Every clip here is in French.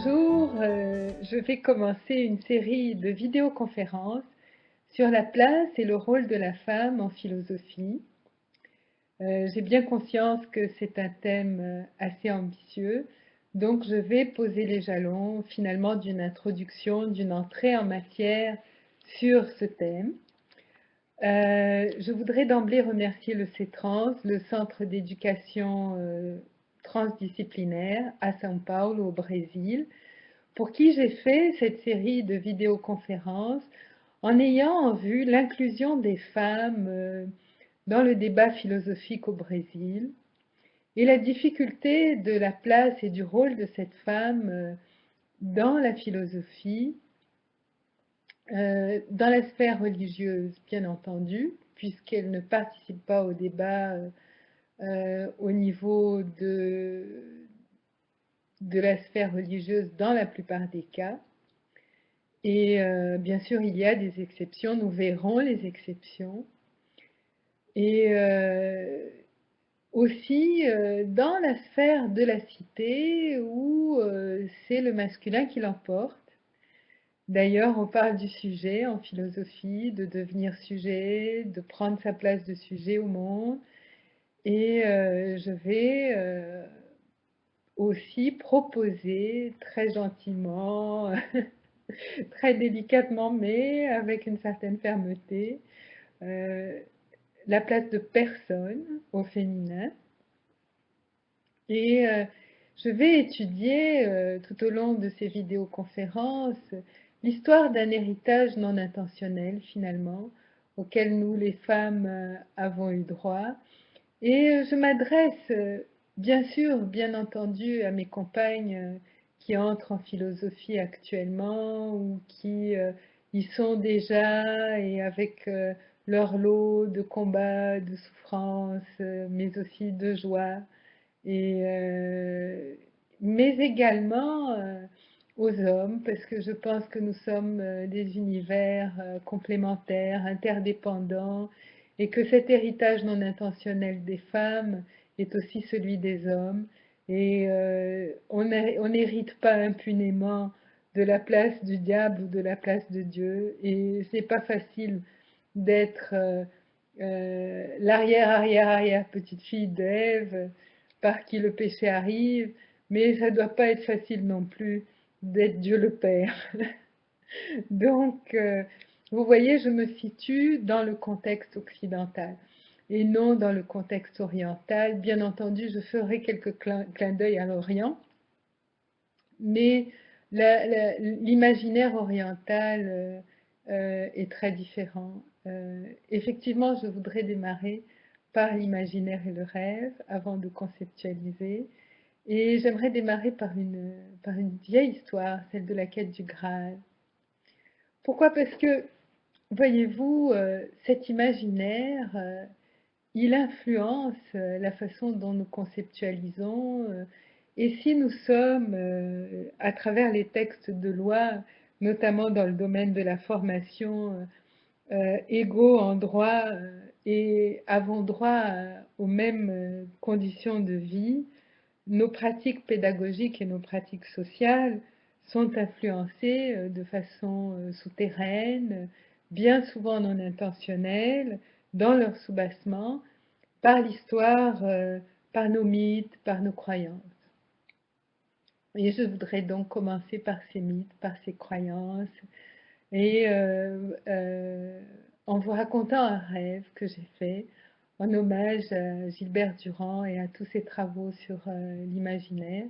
Bonjour, je vais commencer une série de vidéoconférences sur la place et le rôle de la femme en philosophie. J'ai bien conscience que c'est un thème assez ambitieux, donc je vais poser les jalons finalement d'une introduction, d'une entrée en matière sur ce thème. Je voudrais d'emblée remercier le CETRANS, le Centre d'éducation transdisciplinaire à São Paulo, au Brésil, pour qui j'ai fait cette série de vidéoconférences en ayant en vue l'inclusion des femmes dans le débat philosophique au Brésil et la difficulté de la place et du rôle de cette femme dans la philosophie, dans la sphère religieuse, bien entendu, puisqu'elle ne participe pas au débat au niveau de la sphère religieuse dans la plupart des cas. Et bien sûr, il y a des exceptions, nous verrons les exceptions. Et aussi dans la sphère de la cité où c'est le masculin qui l'emporte. D'ailleurs, on parle du sujet en philosophie, de devenir sujet, de prendre sa place de sujet au monde. Et je vais aussi proposer très gentiment, très délicatement, mais avec une certaine fermeté, la place de personne au féminin. Et je vais étudier tout au long de ces vidéoconférences l'histoire d'un héritage non intentionnel finalement, auquel nous les femmes avons eu droit. Et je m'adresse bien sûr, bien entendu, à mes compagnes qui entrent en philosophie actuellement ou qui y sont déjà et avec leur lot de combats, de souffrances, mais aussi de joie. Et, mais également aux hommes, parce que je pense que nous sommes des univers complémentaires, interdépendants, et que cet héritage non intentionnel des femmes est aussi celui des hommes. Et on n'hérite pas impunément de la place du diable ou de la place de Dieu. Et c'est pas facile d'être l'arrière petite fille d'Ève par qui le péché arrive, mais ça ne doit pas être facile non plus d'être Dieu le Père. Donc, vous voyez, je me situe dans le contexte occidental et non dans le contexte oriental. Bien entendu, je ferai quelques clins d'œil à l'Orient, mais l'imaginaire oriental est très différent. Effectivement, je voudrais démarrer par l'imaginaire et le rêve avant de conceptualiser. Et j'aimerais démarrer par une vieille histoire, celle de la quête du Graal. Pourquoi? Parce que, voyez-vous, cet imaginaire, il influence la façon dont nous conceptualisons. Et si nous sommes, à travers les textes de loi, notamment dans le domaine de la formation, égaux en droit et avons droit aux mêmes conditions de vie, nos pratiques pédagogiques et nos pratiques sociales sont influencées de façon souterraine, bien souvent non intentionnelle, dans leur soubassement, par l'histoire, par nos mythes, par nos croyances. Et je voudrais donc commencer par ces mythes, par ces croyances, et en vous racontant un rêve que j'ai fait en hommage à Gilbert Durand et à tous ses travaux sur l'imaginaire.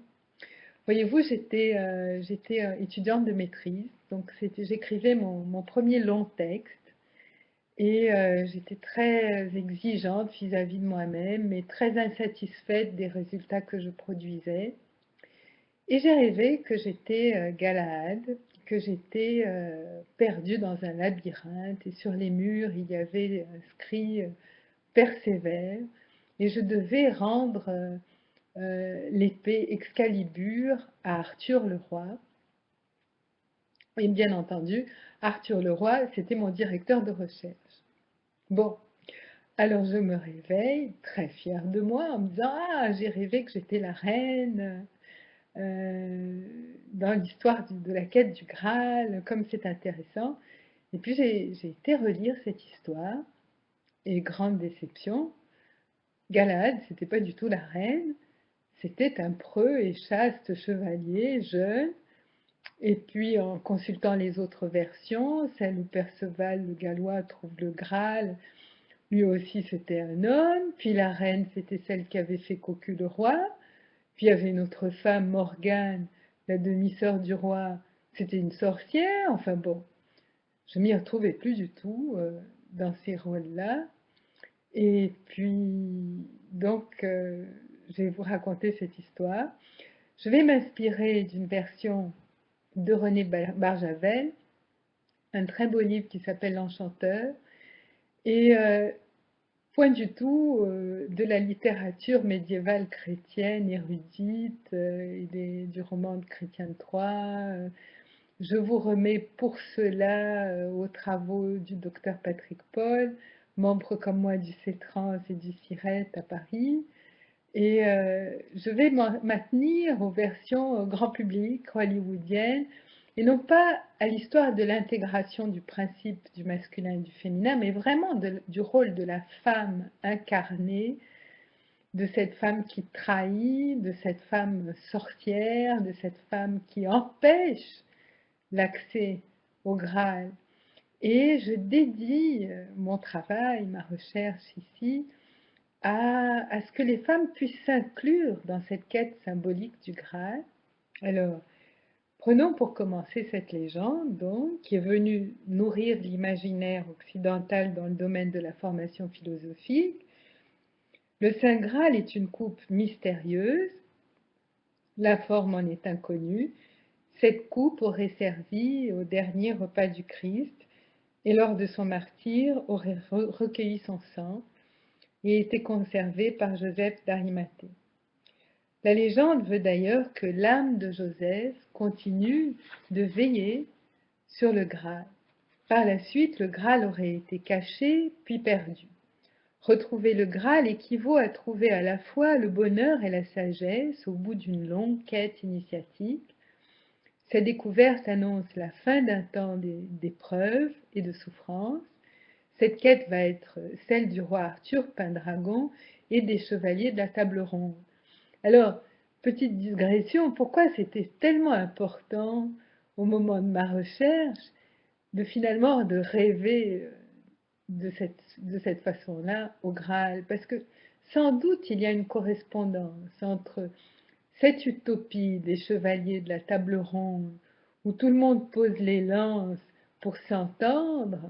Voyez-vous, j'étais étudiante de maîtrise, donc j'écrivais mon premier long texte et j'étais très exigeante vis-à-vis de moi-même, mais très insatisfaite des résultats que je produisais. Et j'ai rêvé que j'étais Galahad, que j'étais perdue dans un labyrinthe et sur les murs il y avait inscrit persévère et je devais rendre l'épée Excalibur à Arthur le roi. Et bien entendu, Arthur le roi, c'était mon directeur de recherche. Bon, alors je me réveille très fière de moi en me disant « Ah, j'ai rêvé que j'étais la reine ». dans l'histoire de la quête du Graal, comme c'est intéressant. Et puis j'ai été relire cette histoire, et grande déception, Galahad, c'était pas du tout la reine, c'était un preux et chaste chevalier, jeune, et puis en consultant les autres versions, celle où Perceval le Gallois trouve le Graal, lui aussi c'était un homme, puis la reine c'était celle qui avait fait cocu le roi, puis il y avait une autre femme, Morgane, la demi-sœur du roi, c'était une sorcière, enfin bon, je m'y retrouvais plus du tout dans ces rôles-là. Et puis, donc, je vais vous raconter cette histoire. Je vais m'inspirer d'une version de René Barjavel, un très beau livre qui s'appelle L'Enchanteur, et point du tout de la littérature médiévale chrétienne, érudite, du roman de Chrétien de Troyes. Je vous remets pour cela aux travaux du docteur Patrick Paul, membre comme moi du CETRANS et du CIRET à Paris. Et je vais maintenir aux versions grand public, hollywoodiennes, et non pas à l'histoire de l'intégration du principe du masculin et du féminin, mais vraiment du rôle de la femme incarnée, de cette femme qui trahit, de cette femme sorcière, de cette femme qui empêche l'accès au Graal. Et je dédie mon travail, ma recherche ici, à ce que les femmes puissent s'inclure dans cette quête symbolique du Graal. Alors, prenons pour commencer cette légende, donc, qui est venue nourrir l'imaginaire occidental dans le domaine de la formation philosophique. Le Saint Graal est une coupe mystérieuse, la forme en est inconnue. Cette coupe aurait servi au dernier repas du Christ et lors de son martyre aurait recueilli son sang et été conservée par Joseph d'Arimathée. La légende veut d'ailleurs que l'âme de Joseph continue de veiller sur le Graal. Par la suite, le Graal aurait été caché puis perdu. Retrouver le Graal équivaut à trouver à la fois le bonheur et la sagesse au bout d'une longue quête initiatique. Cette découverte annonce la fin d'un temps d'épreuves et de souffrances. Cette quête va être celle du roi Arthur Pendragon et des chevaliers de la table ronde. Alors, petite digression, pourquoi c'était tellement important au moment de ma recherche de finalement de rêver de cette façon-là au Graal? Parce que sans doute il y a une correspondance entre cette utopie des chevaliers de la table ronde où tout le monde pose les lances pour s'entendre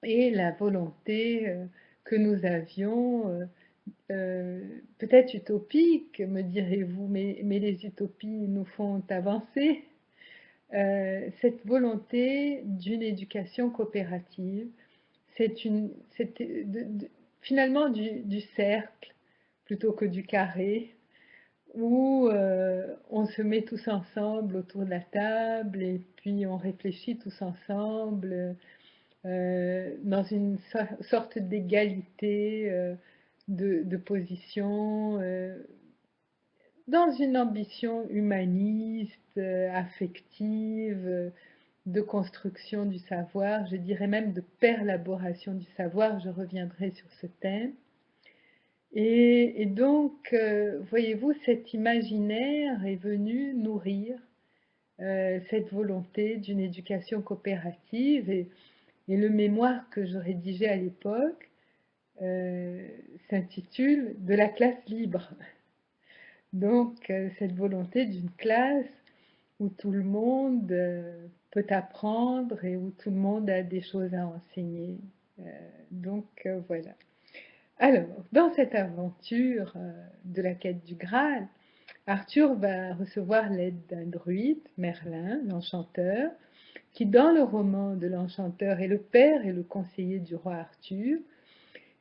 et la volonté que nous avions, peut-être utopique, me direz-vous, mais les utopies nous font avancer, cette volonté d'une éducation coopérative, finalement du cercle plutôt que du carré, où on se met tous ensemble autour de la table et puis on réfléchit tous ensemble dans une sorte d'égalité de position, dans une ambition humaniste, affective, de construction du savoir, je dirais même de perlaboration du savoir, je reviendrai sur ce thème. Et donc, voyez-vous, cet imaginaire est venu nourrir cette volonté d'une éducation coopérative et le mémoire que je rédigeais à l'époque s'intitule « De la classe libre ». Donc, cette volonté d'une classe où tout le monde peut apprendre et où tout le monde a des choses à enseigner. Voilà. Alors, dans cette aventure de la quête du Graal, Arthur va recevoir l'aide d'un druide, Merlin, l'enchanteur, qui dans le roman de l'enchanteur est le père et le conseiller du roi Arthur,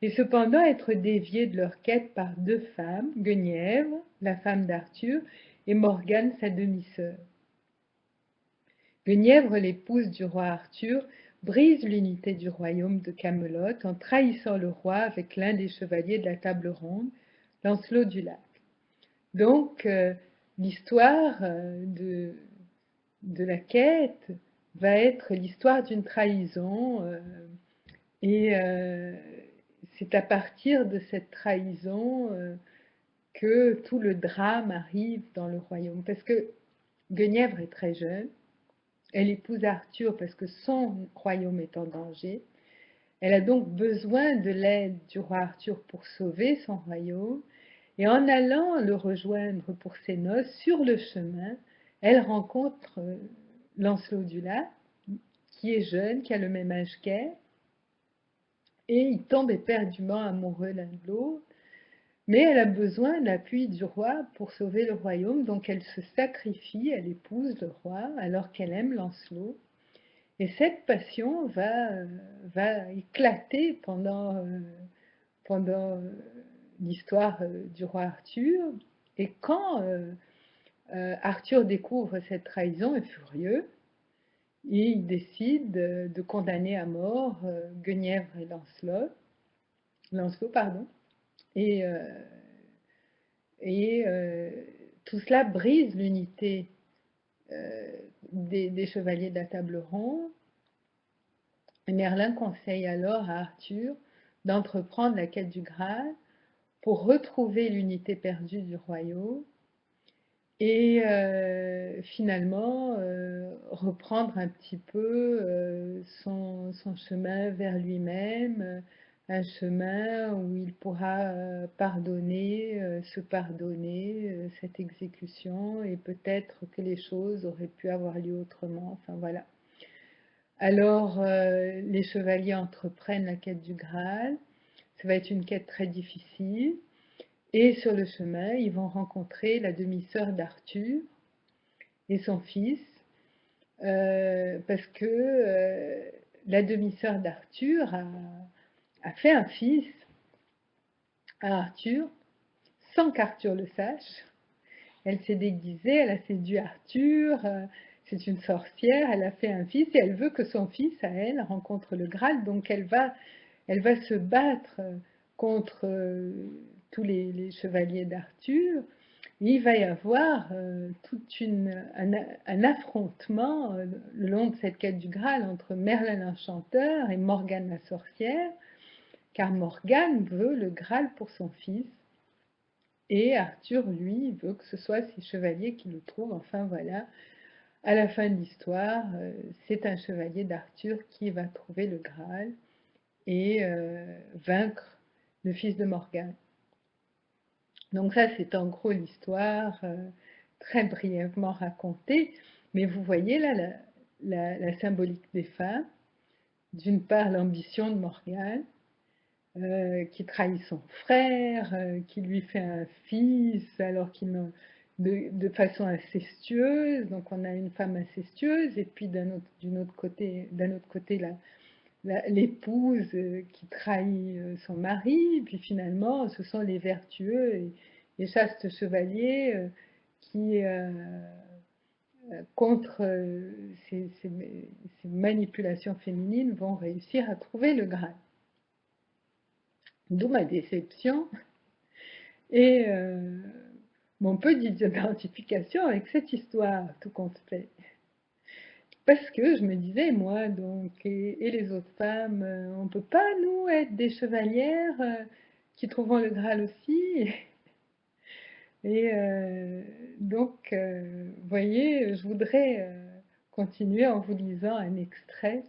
et cependant être dévié de leur quête par deux femmes, Guenièvre, la femme d'Arthur, et Morgane, sa demi-sœur. Guenièvre, l'épouse du roi Arthur, brise l'unité du royaume de Camelot en trahissant le roi avec l'un des chevaliers de la table ronde, Lancelot du Lac. Donc, l'histoire de la quête va être l'histoire d'une trahison, et c'est à partir de cette trahison que tout le drame arrive dans le royaume. Parce que Guenièvre est très jeune, elle épouse Arthur parce que son royaume est en danger. Elle a donc besoin de l'aide du roi Arthur pour sauver son royaume. Et en allant le rejoindre pour ses noces, sur le chemin, elle rencontre Lancelot du Lac, qui est jeune, qui a le même âge qu'elle, et ils tombent éperdument amoureux l'un de l'autre. Mais elle a besoin de l'appui du roi pour sauver le royaume, donc elle se sacrifie, elle épouse le roi alors qu'elle aime Lancelot. Et cette passion va éclater pendant l'histoire du roi Arthur. Et quand Arthur découvre cette trahison, est furieux, et il décide de condamner à mort Guenièvre et Lancelot, pardon. Et, tout cela brise l'unité des chevaliers de la table ronde. Merlin conseille alors à Arthur d'entreprendre la quête du Graal pour retrouver l'unité perdue du royaume et finalement reprendre un petit peu son chemin vers lui-même, un chemin où il pourra pardonner, se pardonner cette exécution, et peut-être que les choses auraient pu avoir lieu autrement. Enfin voilà. Alors les chevaliers entreprennent la quête du Graal. Ça va être une quête très difficile. Et sur le chemin, ils vont rencontrer la demi-sœur d'Arthur et son fils, parce que la demi-sœur d'Arthur a fait un fils à Arthur sans qu'Arthur le sache. Elle s'est déguisée, elle a séduit Arthur, c'est une sorcière, elle a fait un fils et elle veut que son fils, à elle, rencontre le Graal, donc elle va se battre contre tous les chevaliers d'Arthur. Il va y avoir tout un affrontement le long de cette quête du Graal entre Merlin l'Enchanteur et Morgane la sorcière, car Morgane veut le Graal pour son fils, et Arthur, lui, veut que ce soit ses chevaliers qui le trouvent. Enfin voilà, à la fin de l'histoire, c'est un chevalier d'Arthur qui va trouver le Graal et vaincre le fils de Morgane. Donc ça, c'est en gros l'histoire, très brièvement racontée, mais vous voyez là la symbolique des femmes. D'une part, l'ambition de Morgane, qui trahit son frère, qui lui fait un fils alors qu'il de façon incestueuse. Donc on a une femme incestueuse, et puis d'un autre côté l'épouse qui trahit son mari, puis finalement ce sont les vertueux et chastes chevaliers qui, contre ces manipulations féminines, vont réussir à trouver le Graal. D'où ma déception et mon peu d'identification avec cette histoire, tout compte fait. Parce que je me disais, moi, donc, et les autres femmes, on ne peut pas, nous, être des chevalières qui trouvons le Graal aussi. Et donc, vous voyez, je voudrais continuer en vous lisant un extrait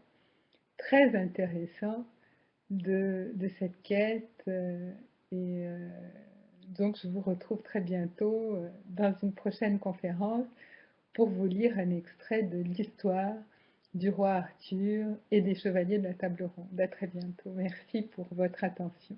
très intéressant de cette quête. Et donc, je vous retrouve très bientôt dans une prochaine conférence pour vous lire un extrait de l'histoire du roi Arthur et des chevaliers de la table ronde. À très bientôt. Merci pour votre attention.